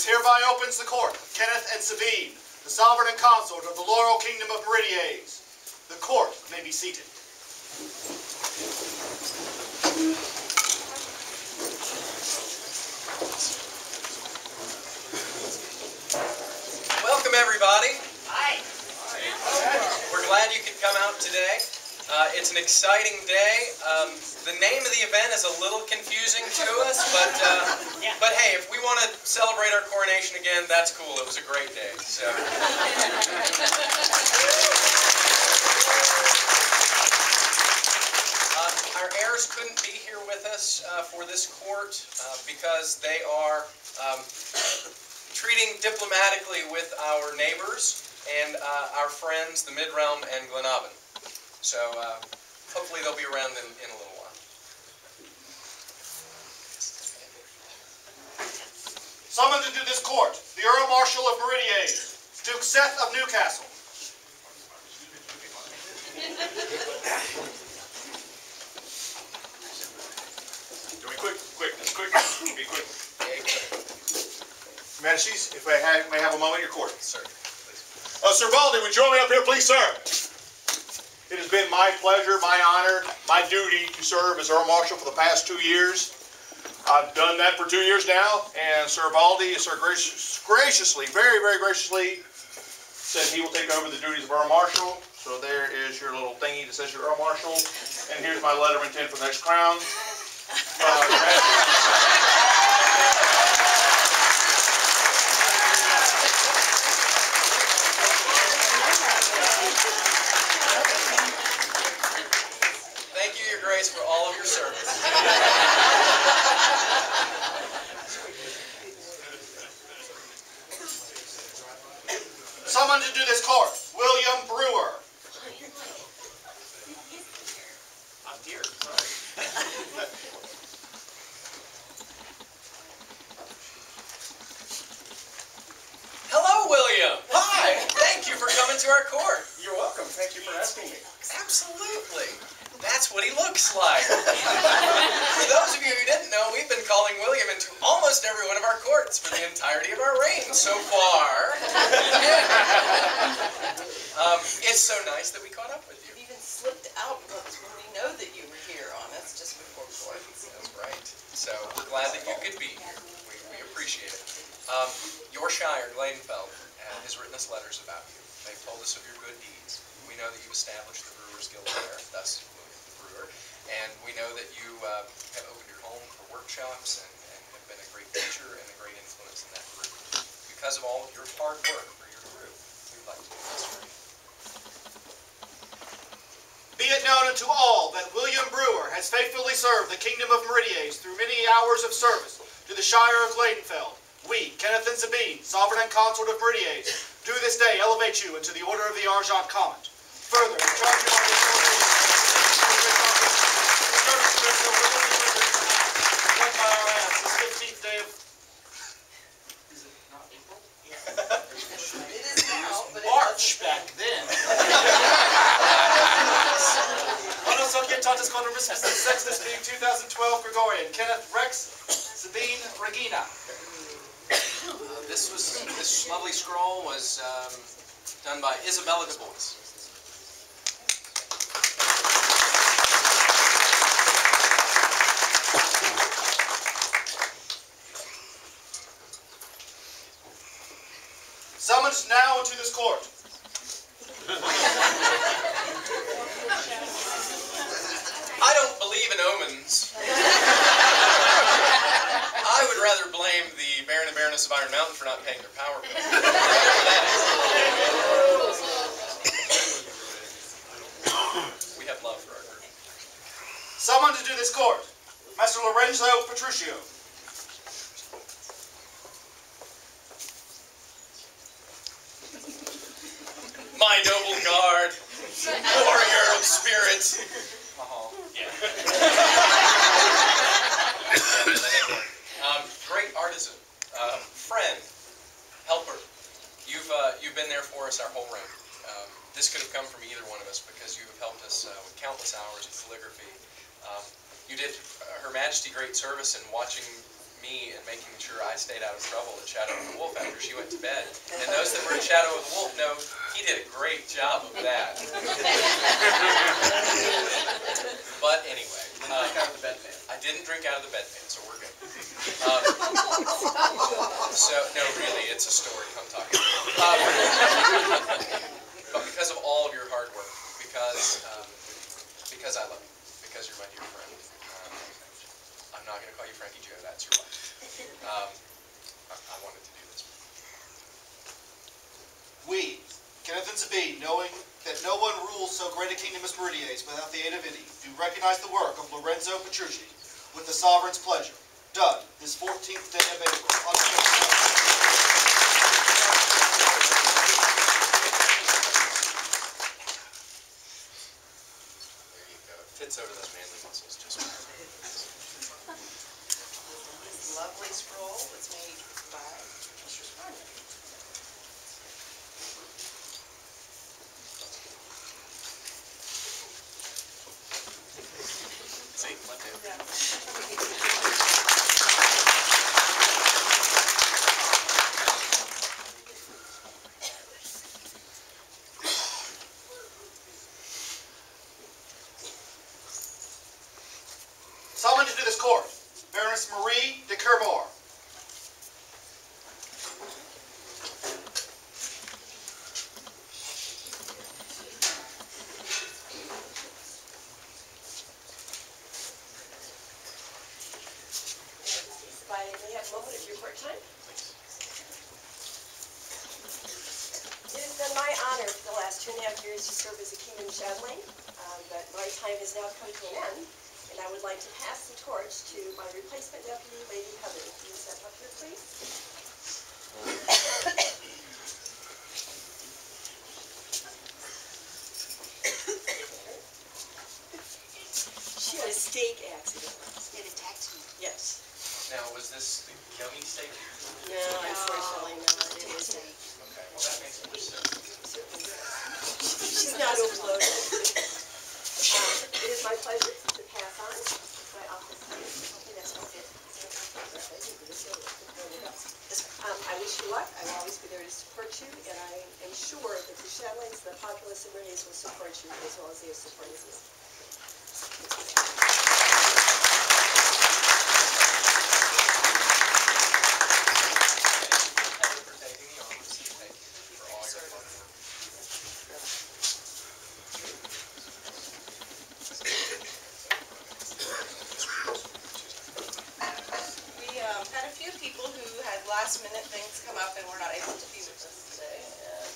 hereby opens the court of Kenneth and Sabine, the sovereign and consort of the loyal kingdom of Meridies. The court may be seated. Welcome, everybody. Hi. We're glad you could come out today. It's an exciting day. The name of the event is a little confusing to us, but hey, if we want to celebrate our coronation again, that's cool. It was a great day. So. Our heirs couldn't be here with us for this court because they are treating diplomatically with our neighbors and our friends, the Mid-Realm and Glenavon. So hopefully they'll be around in a little while. Summoned into this court, the Earl Marshal of Meridies, Duke Seth of Newcastle. Doing quick, be quick. Meridies, if I may have a moment in your court. Sir. Sir Baldy, would you join me up here, please, sir? It has been my pleasure, my honor, my duty to serve as Earl Marshal for the past 2 years. I've done that for 2 years now, and Sir Baldy, Sir graciously, very, very graciously, said he will take over the duties of Earl Marshal. So there is your little thingy that says you're Earl Marshal, and here's my letter of intent for the next crown. Thank you, Your Grace, for all of your service. Summoned into this court, William Brewer. Oh, dear. Hello, William. Hi. Thank you for coming to our court. You're welcome. Thank you for asking me. Absolutely. That's what he looks like. For those of you who didn't know, we've been calling William into almost every one of our courts for the entirety of our reign so far. It's so nice that we caught up with you. You even slipped out once when we know that you were here on us just before court. That's right. So we're glad that you could be here. We appreciate it. Your shire, Gladenfeld, has written us letters about you. They've told us of your good deeds. We know that you've established the Brewers Guild there, thus William the Brewer. And we know that you have opened your home for workshops and have been a great teacher and a great influence in that group. Because of all of your hard work for your group, we'd like to do this for you. Be it known unto all that William Brewer has faithfully served the kingdom of Meridies through many hours of service to the Shire of Gladenfeld. We, Kenneth and Sabine, sovereign and consort of Meridies, do this day elevate you into the order of the Argent Comet. Further, we charge you by the won by our hands this 15th day of... Is it not April? It is now, but March back then. Honor Contra Sextus being 2012 Gregorian. Kenneth Rex, Sabine Regina. This lovely scroll was done by Isabella Du Bois. Summoned now into this court. I don't believe in omens. I would rather blame the Baron and Baroness of Iron Mountain for not paying their power bill. Whatever that is. We have love for our group. Summoned into this court, Master Lorenzo Petruccio. My noble guard, warrior of spirit. Yeah. Great artisan, friend, helper. You've been there for us our whole reign. This could have come from either one of us because you have helped us with countless hours of calligraphy. You did Her Majesty great service in watching me in making sure I stayed out of trouble at Shadow of the Wolf after she went to bed. And those that were at Shadow of the Wolf know he did a great job of that. But anyway, I didn't drink out of the bedpan, so we're good. So, no, really, it's a story. Come talk to me. But because of all of your hard work, because I love you, because you're my dear friend, I'm not going to call you Frankie Joe, that's your wife. I wanted to do this. We, Kenneth and Sabine, knowing that no one rules so great a kingdom as Meridies without the aid of any, do recognize the work of Lorenzo Petrucci with the sovereign's pleasure. Done this 14th day of April. There you go. It fits over those manly muscles just right. This lovely scroll was made by Mr. Sparner. See, left hand. Summoned into this court, Baroness Marie de Kermore. If I may have a moment of your court time. It has been my honor for the last 2.5 years to serve as a king in Chatelaine, but my time has now come to an end, and I would like to pass the torch to my replacement deputy, Lady Heather. Can you step up here, please? She had a steak accident. It attacked me. Yes. Now, was this the yummy steak? No, unfortunately not. It It was isn't. Okay, well that makes more sense. She's not overloaded. It is my pleasure to pass on my office. Okay, that's okay. I wish you luck. I will always be there to support you, and I am sure that the Chatelaines, the populace of Meridies will support you as well as they have supported me. Thank you for taking the honors. Thank you for all your hard work. We had a few people who had last-minute things come up and were not able to be with us today, and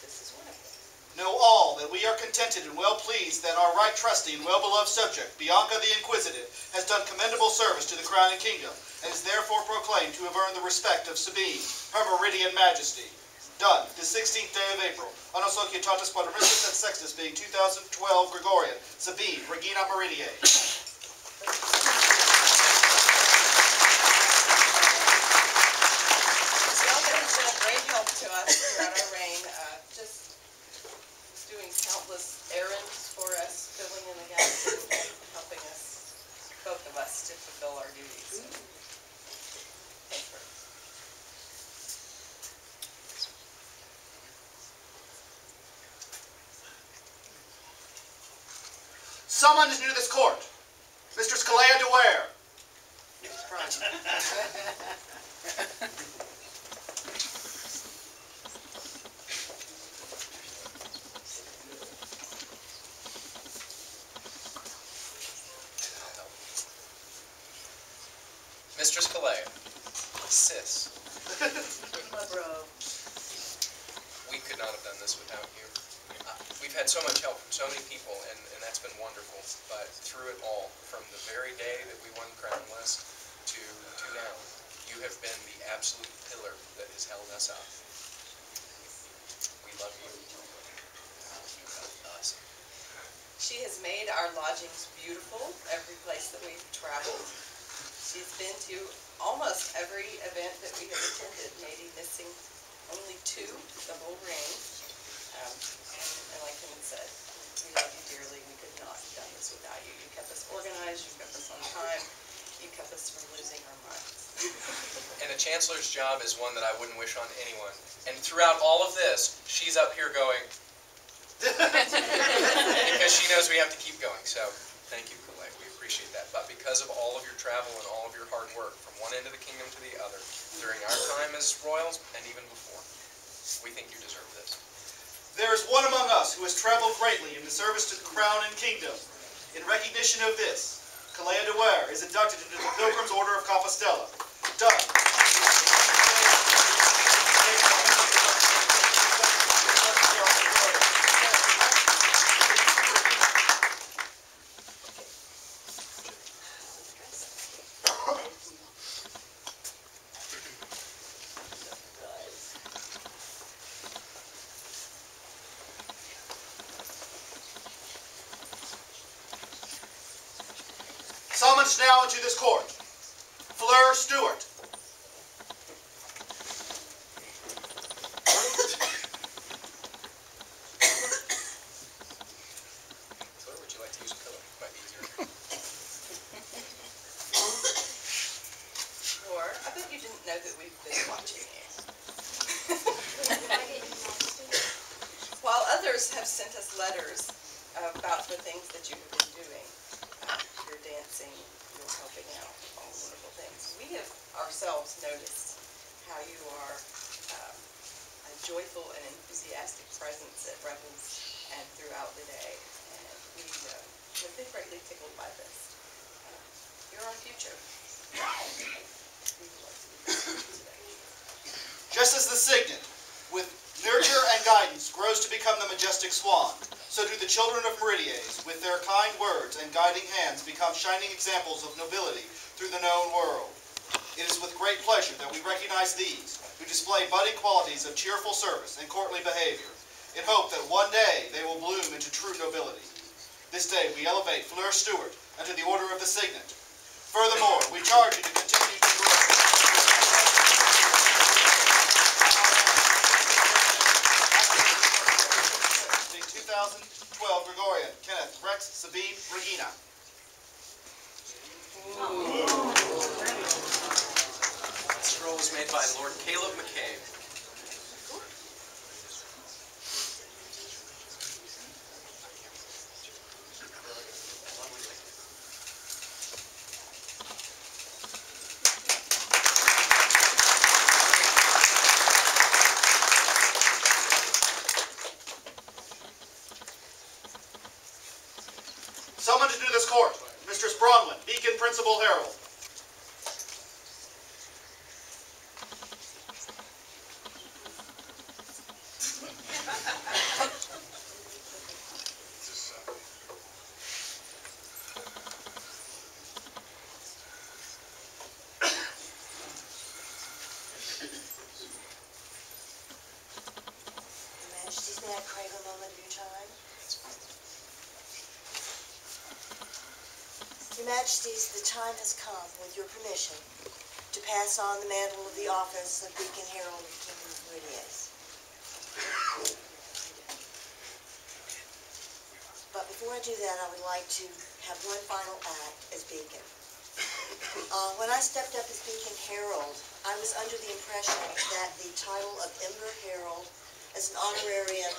this is one of them. Know all that we are contented and well pleased that our right trusty and well-beloved subject, Bianca the Inquisitive, has done commendable service to the crown and kingdom, and is therefore proclaimed to have earned the respect of Sabine, her Meridian Majesty. Done the 16th day of April, Anno Societatis Quadrimissus et Sextus being 2012 Gregorian, Sabine, Regina Meridies. Bianca has been a great help to us throughout our reign, just doing countless errands for us, filling in the gaps, and helping us, both of us, to fulfill our duties. Thank her. Summoned into this court, Mistress Kalea de Ware. Mistress Kalea, sis, My bro. we could not have done this without you. We've had so much help from so many people, and that's been wonderful. But through it all, from the very day that we won Crown List to now, you have been the absolute pillar that has held us up. We love you. You love us. She has made our lodgings beautiful, every place that we've traveled. She's been to almost every event that we have attended, maybe missing only 2 the whole reign. And like Kenneth said, we love you dearly. We could not have done this without you. You kept us organized, you kept us on time, you kept us from losing our minds. Chancellor's job is one that I wouldn't wish on anyone. And throughout all of this, she's up here going, because she knows we have to keep going. So thank you, Colette. We appreciate that. But because of all of your travel and all of your hard work from one end of the kingdom to the other, during our time as royals and even before, we think you deserve this. There is one among us who has traveled greatly in the service to the crown and kingdom. In recognition of this, Kalea de Ware is inducted into the Pilgrim's Order of Compostela. Done. Summoned now into this court, Fleur Stewart. Fleur, would you like to use a pillow? Might be easier. Fleur, I bet you didn't know that we've been watching you. While others have sent us letters about the things that you have been doing, your dancing, your helping out, all the wonderful things, we have ourselves noticed how you are a joyful and enthusiastic presence at revels and throughout the day, and we have been greatly tickled by this. You're our future. We would like to be today. Just as the signet, with nurture and guidance, grows to become the majestic swan, so do the children of Meridies, with their kind words and guiding hands, become shining examples of nobility through the known world. It is with great pleasure that we recognize these, who display budding qualities of cheerful service and courtly behavior, in hope that one day they will bloom into true nobility. This day we elevate Fleur Stewart unto the Order of the Signet. Furthermore, we charge you to continue to grow. The 2012 Gregorian, Kenneth, Rex, Sabine, Regina. This scroll was made by Lord Caleb McCabe. Summoned into this court, Mistress Bronwyn, Beacon Principal Herald. Your Majesties, may I crave a moment of your time? Your Majesties, the time has come, with your permission, to pass on the mantle of the office of Beacon Herald of the Kingdom of Meridies. But before I do that, I would like to have one final act as Beacon. When I stepped up as Beacon Herald, I was under the impression that the title of Ember Herald as an honorarium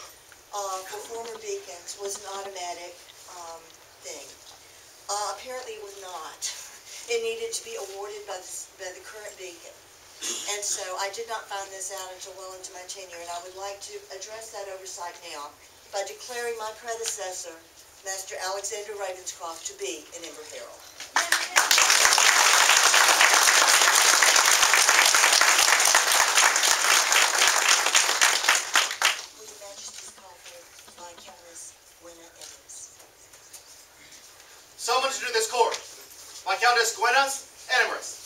for former beacons was an automatic thing. Apparently it was not. It needed to be awarded by the current beacon. And so I did not find this out until well into my tenure, and I would like to address that oversight now by declaring my predecessor, Master Alexander Ravenscroft, to be an Ember Herald. Will your Majesties call for Viscountess Gwenna Emrys? Summoned into this court, Viscountess Gwenna Emrys.